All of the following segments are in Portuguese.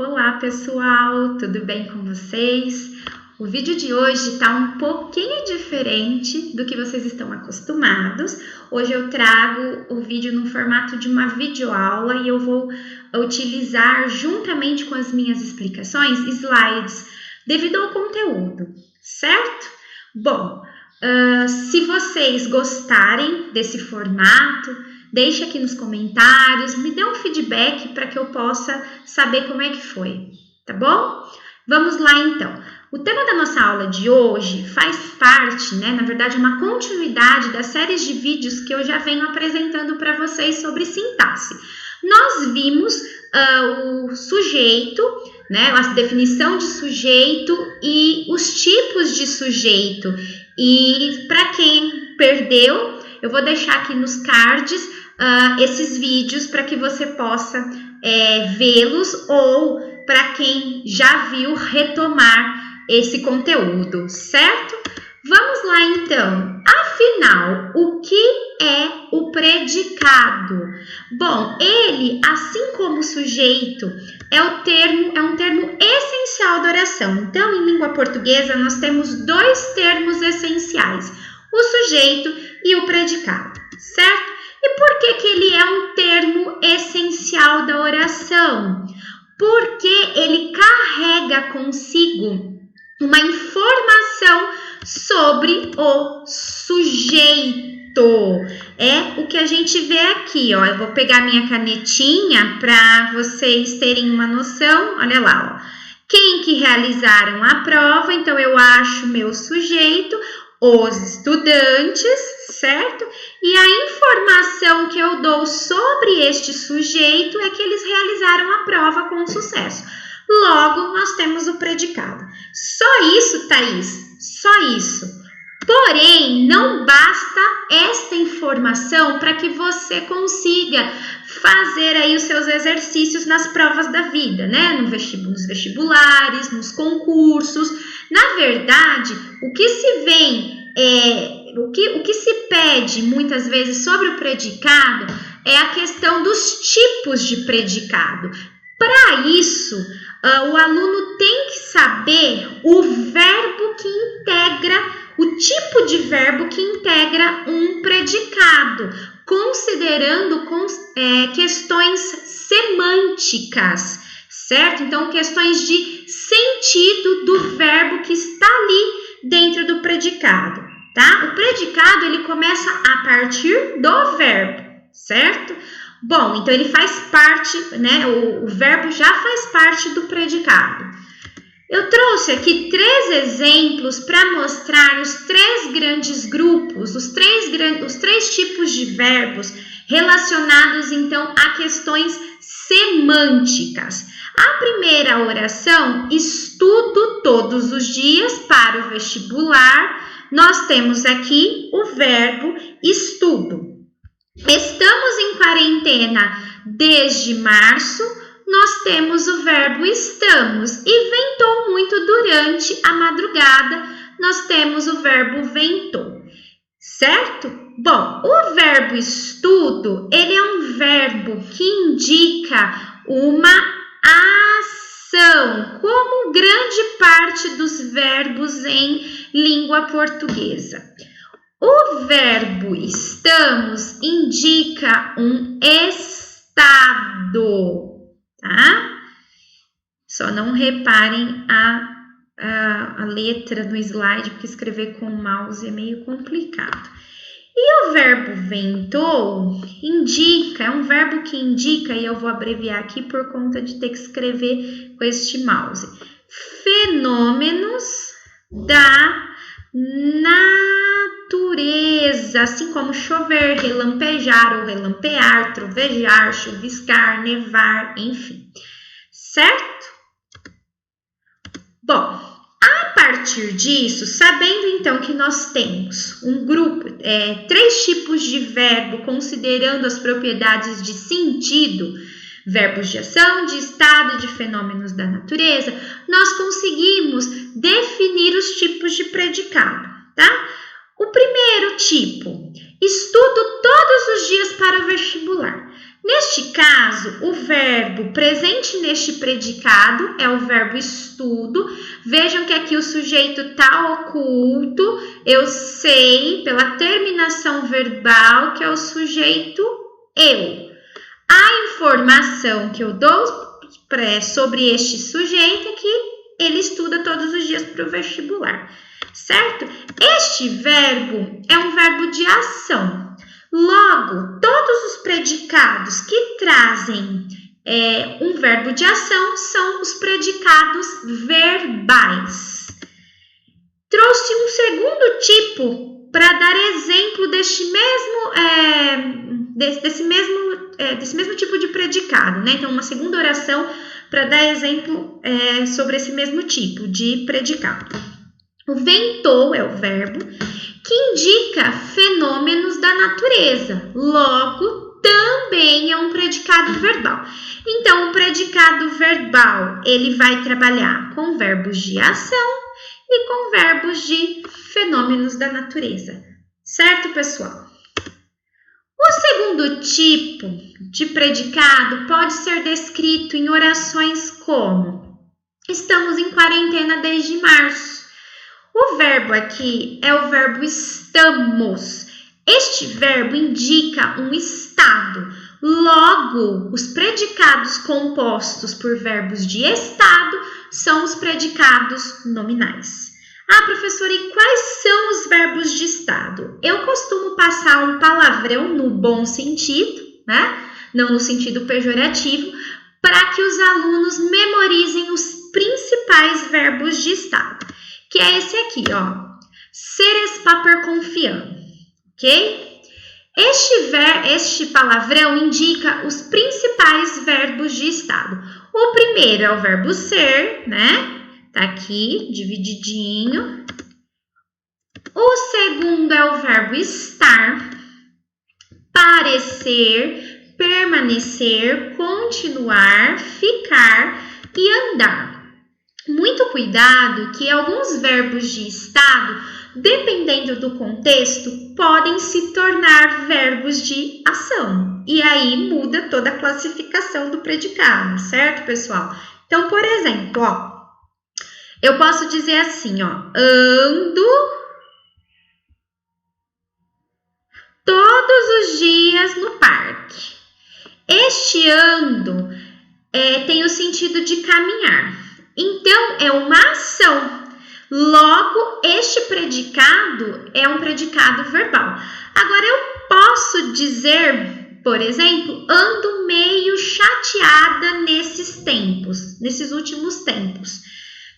Olá pessoal, tudo bem com vocês? O vídeo de hoje está um pouquinho diferente do que vocês estão acostumados. Hoje eu trago o vídeo no formato de uma videoaula e eu vou utilizar, juntamente com as minhas explicações, slides devido ao conteúdo, certo? Bom, se vocês gostarem desse formato, deixe aqui nos comentários, me dê um feedback para que eu possa saber como é que foi, tá bom? Vamos lá então. O tema da nossa aula de hoje faz parte, na verdade, uma continuidade das séries de vídeos que eu já venho apresentando para vocês sobre sintaxe. Nós vimos o sujeito, a definição de sujeito e os tipos de sujeito. E para quem perdeu, eu vou deixar aqui nos cards esses vídeos para que você possa vê-los ou para quem já viu retomar esse conteúdo, certo? Vamos lá então. Afinal, o que é o predicado? Bom, ele, assim como o sujeito, é um termo essencial da oração. Então, em língua portuguesa, nós temos dois termos essenciais, o sujeito e o predicado, certo? E por que ele é um termo essencial da oração? Porque ele carrega consigo uma informação sobre o sujeito. É o que a gente vê aqui, ó. Eu vou pegar minha canetinha para vocês terem uma noção. Olha lá, ó. Quem que realizaram a prova? Então, eu acho meu sujeito, os estudantes, certo? E a informação que eu dou sobre este sujeito é que eles realizaram a prova com sucesso. Logo, nós temos o predicado. Só isso, Thaís? Só isso. Porém, não basta esta informação para que você consiga fazer aí os seus exercícios nas provas da vida, nos vestibulares, nos concursos. Na verdade, o que se vem, o que se pede muitas vezes sobre o predicado é a questão dos tipos de predicado. Para isso, o aluno tem que saber o verbo que integra, o tipo de verbo que integra um predicado, considerando questões semânticas, certo? Então, questões de sentido do verbo que está ali dentro do predicado, tá? O predicado, ele começa a partir do verbo, certo? Bom, então ele faz parte, o verbo já faz parte do predicado. Eu trouxe aqui 3 exemplos para mostrar os 3 grandes grupos, os três tipos de verbos relacionados, então, a questões semânticas. A primeira oração, estudo todos os dias para o vestibular. Nós temos aqui o verbo estudo. Estamos em quarentena desde março, nós temos o verbo estamos e ventou muito durante a madrugada, nós temos o verbo ventou, certo? Bom, o verbo estudo, ele é um verbo que indica uma ação, como grande parte dos verbos em língua portuguesa. O verbo estamos indica um estado, tá? Só não reparem a letra no slide, porque escrever com o mouse é meio complicado. E o verbo ventou indica, é um verbo que indica, e eu vou abreviar aqui por conta de ter que escrever com este mouse, fenômenos da natureza, assim como chover, relampejar ou relampear, trovejar, chuviscar, nevar, enfim, certo? Bom, a partir disso, sabendo então que nós temos um grupo, 3 tipos de verbo, considerando as propriedades de sentido, verbos de ação, de estado, de fenômenos da natureza, nós conseguimos definir os tipos de predicado, tá? O primeiro tipo, estudo todos os dias para o vestibular. Neste caso, o verbo presente neste predicado é o verbo estudo. Vejam que aqui o sujeito está oculto. Eu sei pela terminação verbal que é o sujeito eu. A informação que eu dou sobre este sujeito é que ele estuda todos os dias para o vestibular, certo? Este verbo é um verbo de ação. Logo, todos os predicados que trazem um verbo de ação são os predicados verbais. Trouxe um segundo tipo para dar exemplo desse mesmo tipo de predicado, né? Então, uma segunda oração para dar exemplo sobre esse mesmo tipo de predicado. O ventou é o verbo que indica fenômenos da natureza. Logo, também é um predicado verbal. Então, o predicado verbal, ele vai trabalhar com verbos de ação e com verbos de fenômenos da natureza. Certo, pessoal? O segundo tipo de predicado pode ser descrito em orações como: estamos em quarentena desde março. O verbo aqui é o verbo estamos. Este verbo indica um estado. Logo, os predicados compostos por verbos de estado são os predicados nominais. Ah, professora, e quais são os verbos de estado? Eu costumo passar um palavrão no bom sentido, né? Não no sentido pejorativo, para que os alunos memorizem os principais verbos de estado, que é esse aqui, ó. Seres paper confiando, ok? Este palavrão indica os principais verbos de estado. O primeiro é o verbo ser, né? Tá aqui, divididinho. O segundo é o verbo estar, parecer, permanecer, continuar, ficar e andar. Muito cuidado que alguns verbos de estado, dependendo do contexto, podem se tornar verbos de ação. E aí muda toda a classificação do predicado, certo, pessoal? Então, por exemplo, ó, eu posso dizer assim, ó, ando todos os dias no parque. Este ando tem o sentido de caminhar. Então, é uma ação. Logo, este predicado é um predicado verbal. Agora, eu posso dizer, por exemplo, ando meio chateada nesses últimos tempos.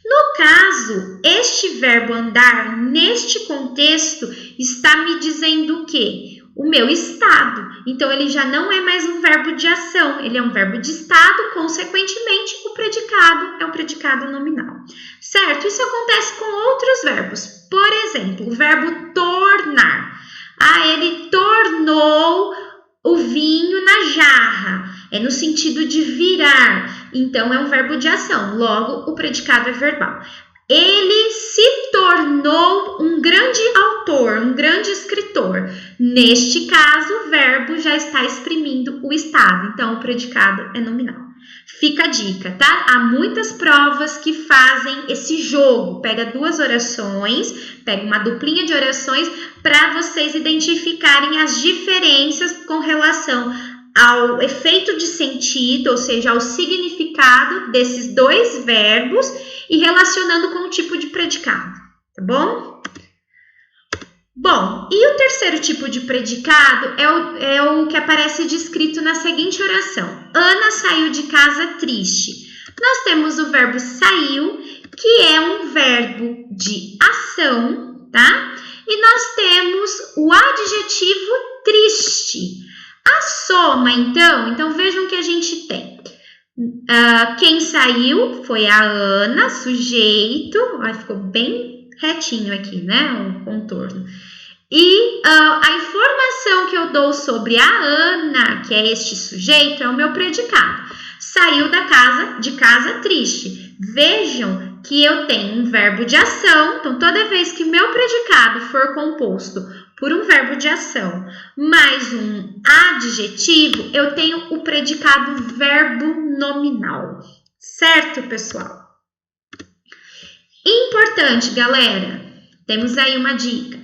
No caso, este verbo andar, neste contexto, está me dizendo o quê? O meu estado. Então, ele já não é mais um verbo de ação, ele é um verbo de estado, consequentemente, o predicado é um predicado nominal. Certo? Isso acontece com outros verbos. Por exemplo, o verbo tornar. Ah, ele tornou o vinho na jarra. É no sentido de virar. Então, é um verbo de ação. Logo, o predicado é verbal. Ele se tornou um grande autor, um grande escritor. Neste caso, o verbo já está exprimindo o estado. Então, o predicado é nominal. Fica a dica, tá? Há muitas provas que fazem esse jogo. Pega duas orações, pega uma duplinha de orações para vocês identificarem as diferenças com relação ao efeito de sentido, ou seja, ao significado desses dois verbos e relacionando com o tipo de predicado, tá bom? Bom, e o terceiro tipo de predicado é o que aparece descrito na seguinte oração. Ana saiu de casa triste. Nós temos o verbo saiu, que é um verbo de ação, tá? E nós temos o adjetivo triste. A soma, então vejam que a gente tem. Quem saiu foi a Ana, sujeito. Ficou bem retinho aqui, né? O contorno. E a informação que eu dou sobre a Ana, que é este sujeito, é o meu predicado. Saiu de casa triste. Vejam que eu tenho um verbo de ação. Então, toda vez que meu predicado for composto por um verbo de ação mais um adjetivo, eu tenho o predicado verbo nominal. Certo, pessoal? Importante, galera. Temos aí uma dica.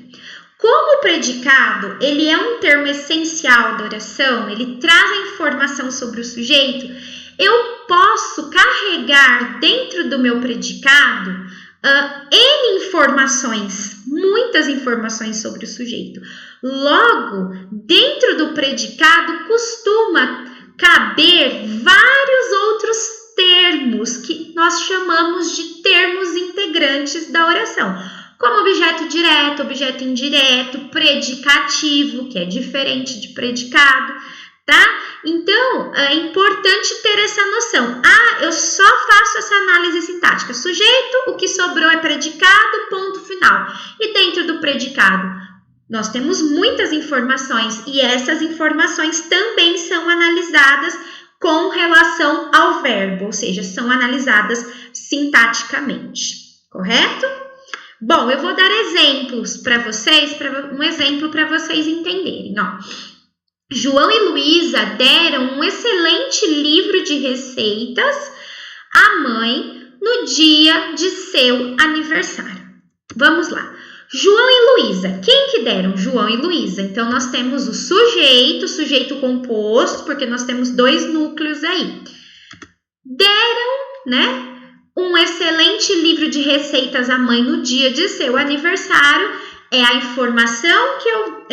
Como o predicado, ele é um termo essencial da oração, ele traz a informação sobre o sujeito, eu posso carregar dentro do meu predicado N informações, muitas informações sobre o sujeito. Logo, dentro do predicado costuma caber vários outros termos que nós chamamos de termos integrantes da oração, como objeto direto, objeto indireto, predicativo, que é diferente de predicado, tá? Então, é importante ter essa noção. Eu só faço essa análise sintática. Sujeito, o que sobrou é predicado, ponto final. E dentro do predicado, nós temos muitas informações e essas informações também são analisadas com relação ao verbo, ou seja, são analisadas sintaticamente, correto? Bom, eu vou dar exemplos para vocês, um exemplo para vocês entenderem, ó. João e Luísa deram um excelente livro de receitas à mãe no dia de seu aniversário. Vamos lá. João e Luísa. Quem que deram? João e Luísa. Então, nós temos o sujeito composto, porque nós temos dois núcleos aí. Deram, né, um excelente livro de receitas à mãe no dia de seu aniversário. É a informação que eu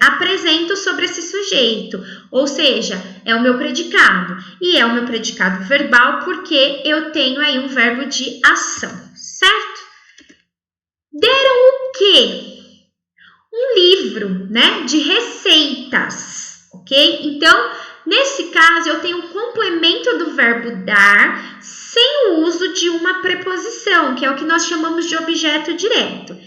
apresento sobre esse sujeito, ou seja, é o meu predicado, e é o meu predicado verbal porque eu tenho aí um verbo de ação, certo? Deram o quê? Um livro, né, de receitas, ok? Então, nesse caso, eu tenho um complemento do verbo dar sem o uso de uma preposição, que é o que nós chamamos de objeto direto.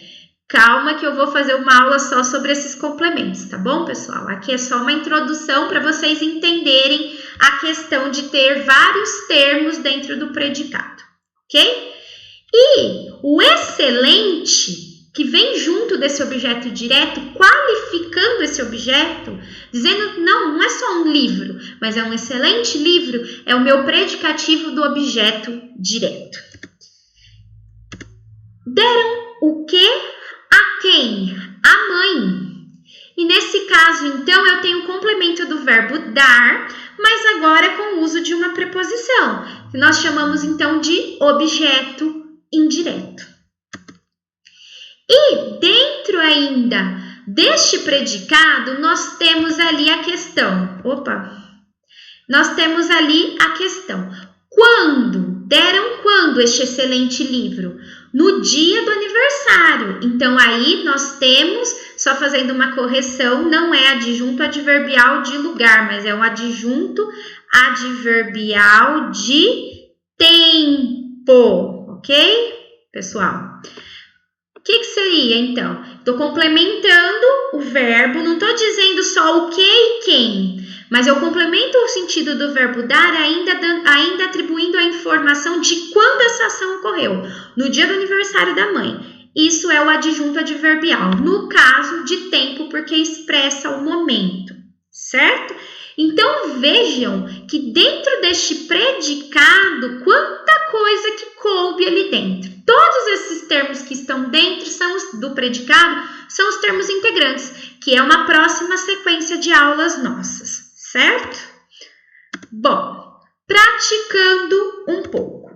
Calma que eu vou fazer uma aula só sobre esses complementos, tá bom, pessoal? Aqui é só uma introdução para vocês entenderem a questão de ter vários termos dentro do predicado, ok? E o excelente, que vem junto desse objeto direto, qualificando esse objeto, dizendo, não é só um livro, mas é um excelente livro, é o meu predicativo do objeto direto. Deram o quê? A quem? A mãe. E nesse caso, então, eu tenho o complemento do verbo dar, mas agora com o uso de uma preposição, que nós chamamos, então, de objeto indireto. E dentro ainda deste predicado, nós temos ali a questão. Nós temos ali a questão. Quando? Deram quando este excelente livro? No dia do aniversário. Então, aí nós temos, só fazendo uma correção, não é adjunto adverbial de lugar, mas é um adjunto adverbial de tempo, ok, pessoal? O que seria, então? Estou complementando o verbo, não estou dizendo só o que e quem, mas eu complemento o sentido do verbo dar ainda atribuindo a informação de quando essa ação ocorreu, no dia do aniversário da mãe. Isso é o adjunto adverbial, no caso de tempo, porque expressa o momento, certo? Então, vejam que dentro deste predicado, quanta coisa que coube ali dentro. Todos esses termos que estão dentro do predicado são os termos integrantes, que é uma próxima sequência de aulas nossas, certo? Bom, praticando um pouco.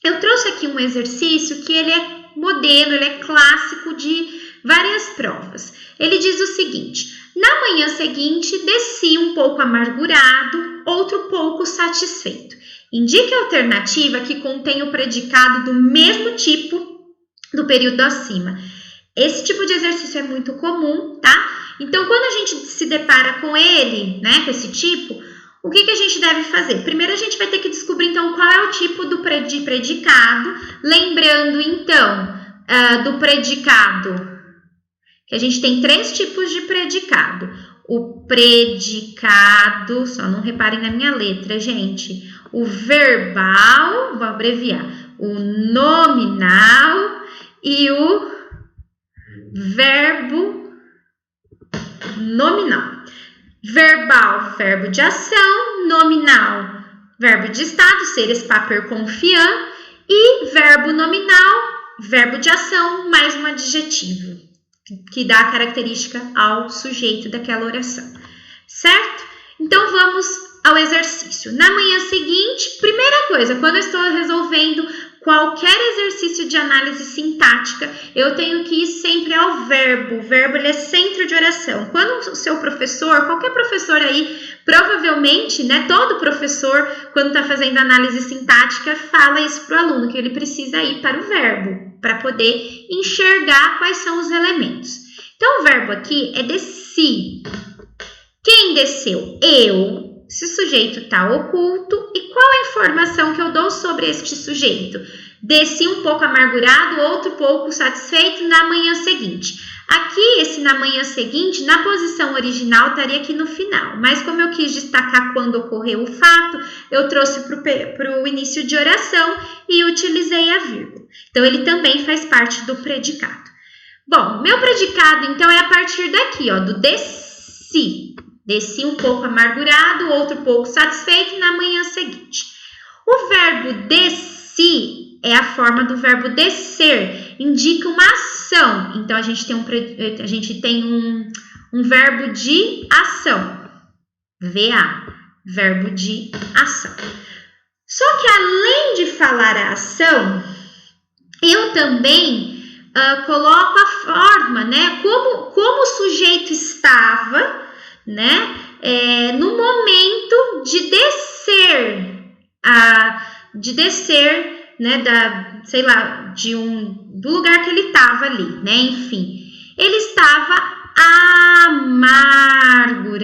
Eu trouxe aqui um exercício que ele é modelo, ele é clássico de várias provas. Ele diz o seguinte: na manhã seguinte, desci um pouco amargurado, outro pouco satisfeito. Indique a alternativa que contém o predicado do mesmo tipo do período acima. Esse tipo de exercício é muito comum, tá? Então, quando a gente se depara com ele, né, com esse tipo, o que a gente deve fazer? Primeiro, a gente vai ter que descobrir, então, qual é o tipo de predicado. Lembrando, então, do predicado, que a gente tem 3 tipos de predicado. O predicado, só não reparem na minha letra, gente. O verbal, vou abreviar, o nominal e o verbo nominal. Verbal, verbo de ação. Nominal, verbo de estado, seres, paper, confiant. E verbo nominal, verbo de ação, mais um adjetivo, que dá a característica ao sujeito daquela oração. Certo? Então, vamos ao exercício. Na manhã seguinte, primeira coisa, quando eu estou resolvendo qualquer exercício de análise sintática, eu tenho que ir sempre ao verbo. O verbo ele é centro de oração. Quando o seu professor, qualquer professor aí, provavelmente, né, todo professor, quando está fazendo análise sintática, fala isso para o aluno, que ele precisa ir para o verbo, para poder enxergar quais são os elementos. Então, o verbo aqui é desci. Quem desceu? Eu. Se o sujeito está oculto, e qual a informação que eu dou sobre este sujeito? Desci um pouco amargurado, outro pouco satisfeito na manhã seguinte. Aqui, esse na manhã seguinte, na posição original, estaria aqui no final. Mas como eu quis destacar quando ocorreu o fato, eu trouxe para o início de oração e utilizei a vírgula. Então, ele também faz parte do predicado. Bom, meu predicado, então, é a partir daqui, ó, do desci. Desci um pouco amargurado, outro pouco satisfeito na manhã seguinte. O verbo desci é a forma do verbo descer, indica uma ação. Então, a gente tem um verbo de ação, VA, verbo de ação. Só que além de falar a ação, eu também coloco a forma, né? Como o sujeito estava, né? No momento de descer, né? Do lugar que ele estava ali, né? Enfim, ele estava amargurado,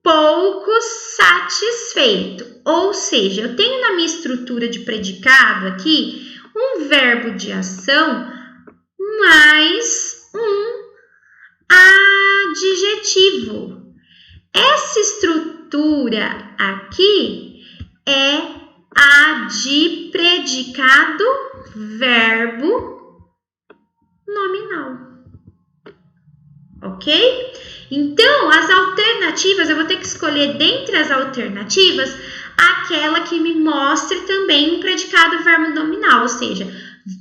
pouco satisfeito. Ou seja, eu tenho na minha estrutura de predicado aqui um verbo de ação mais um adjetivo. Essa estrutura aqui é a de predicado verbo nominal. Ok? Então, as alternativas, eu vou ter que escolher dentre as alternativas aquela que me mostre também um predicado verbo nominal, ou seja,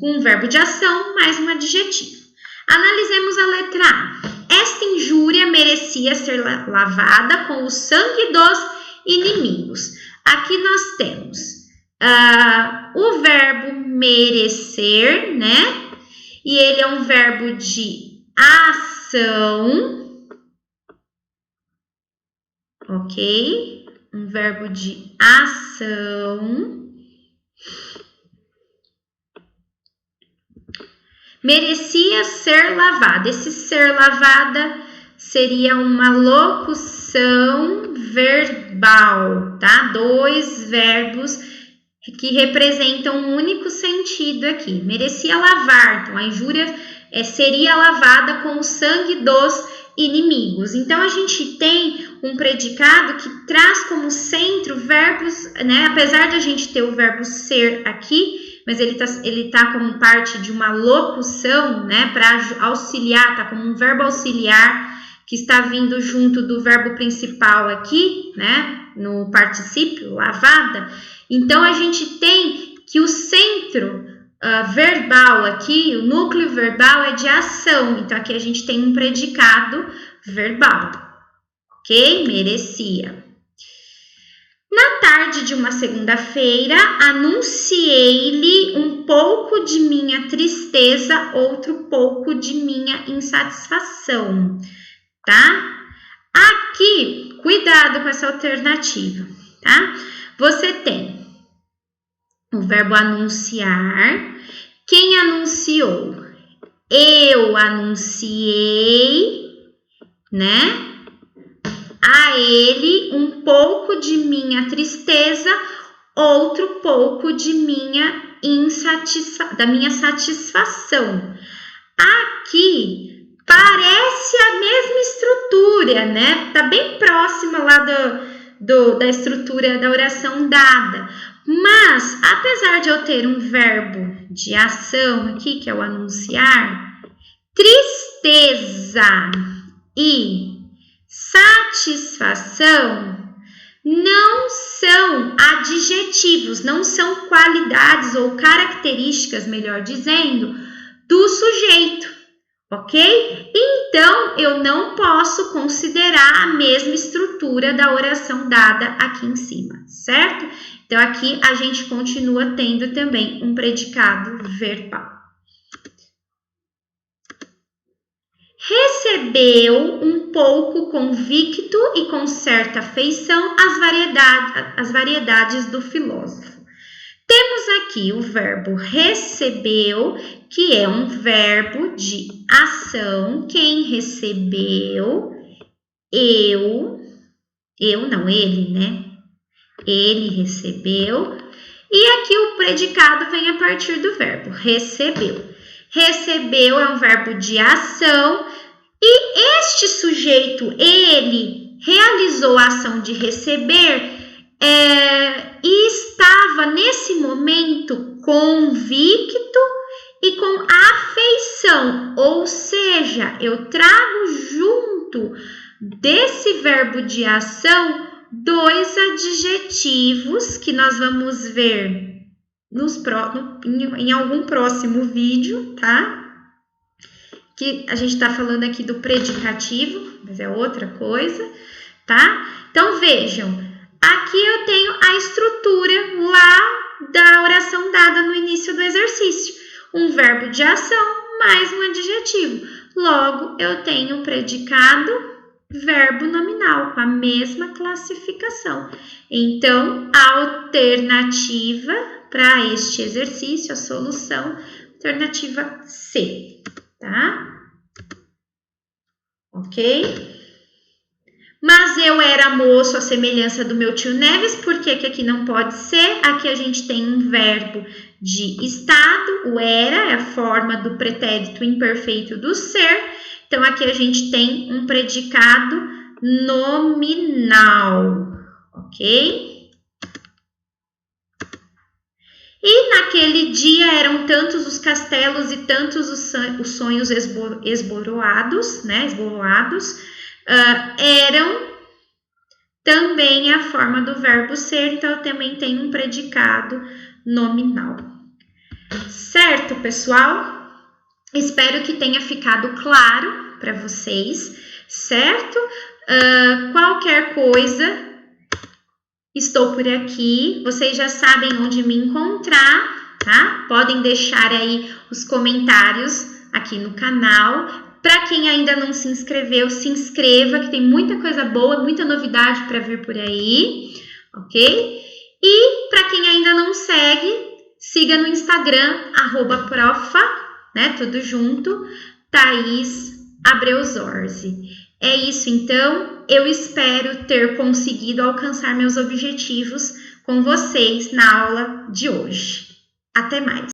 um verbo de ação mais um adjetivo. Analisemos a letra A. Esta injúria merecia ser lavada com o sangue dos inimigos. Aqui nós temos o verbo merecer, né? E ele é um verbo de ação, ok? Um verbo de ação. Merecia ser lavada. Esse ser lavada seria uma locução verbal, tá? 2 verbos que representam um único sentido aqui. Merecia lavar. Então, a injúria seria lavada com o sangue dos inimigos. Então, a gente tem um predicado que traz como centro verbos, né? Apesar de a gente ter o verbo ser aqui, mas ele tá como parte de uma locução, né, para auxiliar, tá como um verbo auxiliar que está vindo junto do verbo principal aqui, né, no particípio, lavada. Então, a gente tem que o centro verbal aqui, o núcleo verbal é de ação. Então, aqui a gente tem um predicado verbal, ok? Merecia. Na tarde de uma segunda-feira, anunciei-lhe um pouco de minha tristeza, outro pouco de minha insatisfação, tá? Aqui, cuidado com essa alternativa, tá? Você tem o verbo anunciar. Quem anunciou? Eu anunciei, né? A ele um pouco de minha tristeza, outro pouco de minha satisfação. Aqui parece a mesma estrutura, né? Tá bem próxima lá da estrutura da oração dada. Mas, apesar de eu ter um verbo de ação aqui, que é o anunciar, tristeza e satisfação não são adjetivos, não são qualidades ou características, melhor dizendo, do sujeito, ok? Então, eu não posso considerar a mesma estrutura da oração dada aqui em cima, certo? Então, aqui a gente continua tendo também um predicado verbal. Recebeu um pouco convicto e com certa afeição as variedades do filósofo. Temos aqui o verbo recebeu, que é um verbo de ação. Quem recebeu? Ele, né? Ele recebeu. E aqui o predicado vem a partir do verbo recebeu. Recebeu é um verbo de ação e este sujeito, ele realizou a ação de receber e estava nesse momento convicto e com afeição, ou seja, eu trago junto desse verbo de ação 2 adjetivos que nós vamos ver em algum próximo vídeo, tá? Que a gente está falando aqui do predicativo, mas é outra coisa, tá? Então, vejam, aqui eu tenho a estrutura lá da oração dada no início do exercício. Um verbo de ação mais um adjetivo. Logo, eu tenho o predicado verbo nominal, com a mesma classificação. Então, a alternativa para este exercício, a solução, alternativa C, tá? Ok? Mas eu era moço à semelhança do meu tio Neves, por que aqui não pode ser? Aqui a gente tem um verbo de estado, o era é a forma do pretérito imperfeito do ser. Então, aqui a gente tem um predicado nominal, ok? E naquele dia eram tantos os castelos e tantos os sonhos esboroados, né? Eram também a forma do verbo ser, então eu também tenho um predicado nominal. Certo, pessoal? Espero que tenha ficado claro para vocês, certo? Qualquer coisa, estou por aqui, vocês já sabem onde me encontrar, tá? Podem deixar aí os comentários aqui no canal. Para quem ainda não se inscreveu, se inscreva, que tem muita coisa boa, muita novidade para vir por aí, ok? E para quem ainda não segue, siga no Instagram, @profa, né? Tudo junto, Thaís Abreu-Zorzi. É isso, então. Eu espero ter conseguido alcançar meus objetivos com vocês na aula de hoje. Até mais!